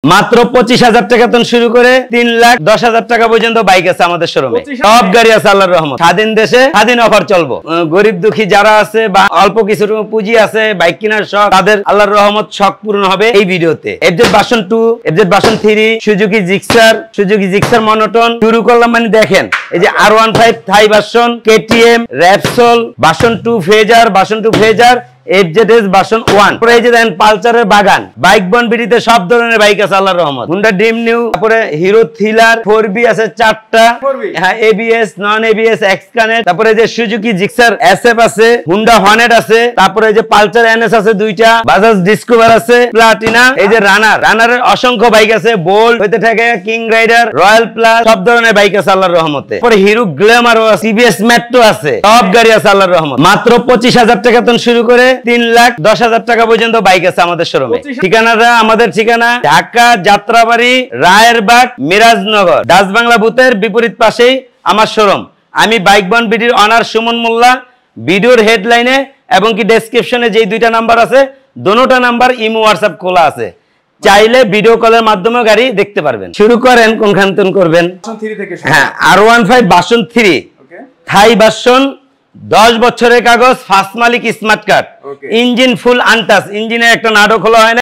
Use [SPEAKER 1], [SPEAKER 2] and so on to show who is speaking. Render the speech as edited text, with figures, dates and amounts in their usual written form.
[SPEAKER 1] মাত্র 25,000 টাকা থেকে শুরু করে 3,10,000 টাকা পর্যন্ত বাইক আছে আমাদের শোরুমে। সব গাড়ি আছে আল্লাহর রহমত। স্বাধীন দেশে স্বাধীন অফার চলবো। গরিব দুঃখী যারা আছে বা অল্প কিছু পুঁজি আছে বাইক কেনার শখ, তাদের আল্লাহর রহমত শখ পূরণ হবে এই ভিডিওতে। FZ version 2, FZ version 3, Suzuki Gixxer monotone শুরু করলাম। মানে দেখেন এই যে R15 থাই version, KTM, Repsol, version 2 phasor, FZS version 1, তারপরে এই যে দেখেন পালসারের বাগান, বাইক বন বিডিতে সব ধরনের বাইক আছে আল্লাহর রহমত। হুন্ডা ড্রিম নিউ, তারপরে হিরো থ্রিলার 4B আছে 4টা, হ্যাঁ ABS, non ABS, x connect, তারপরে যে সুজুকি জিক্সার এসএফ আছে, হুন্ডা হর্নেট আছে, তারপরে যে পালসার এনএস আছে 2টা, বাজাজ ডিসকভার আছে, প্লাটিনা, এই যে রানারের অসংখ্য বাইক আছে, বোল্ট হইতে থাকে কিং রাইডার, রয়্যাল প্লাস, সব ধরনের বাইক আছে আল্লাহর রহমতে। তারপরে হিরো গ্ল্যামারও আছে, টিভিএস মেট্রো আছে, সব গাড়ি আছে আল্লাহর রহমত। মাত্র 25,000 টাকা থেকে শুরু করে 3,10,000 টাকা পর্যন্ত বাইক আছে আমাদের শোরুমে। ঠিকানাটা আমাদের ঠিকানা ঢাকা যাত্রাবাড়ি, রায়েরবাগ, মিরাজনগর, ডাচ বাংলা বুথের বিপরীত পাশেই আমার শোরুম। আমি বাইক বন বিডির অনার সুমন মোল্লা। ভিডিওর হেডলাইনে এবং কি ডেসক্রিপশনে যেই 2টা নাম্বার আছে, দোনোটা নাম্বার ইমো হোয়াটসঅ্যাপ খোলা আছে, চাইলে ভিডিও কলের মাধ্যমে গাড়ি দেখতে পারবেন। শুরু করেন কোনখান থেকে করবেন? হ্যাঁ, R15 ভার্সন 3 থাই ভার্সন, 10 বছরের কাগজ, ফার্স্ট মালিক, smart card, engine full untouch, ইঞ্জিনের একটা নাটও খোলা হয় না।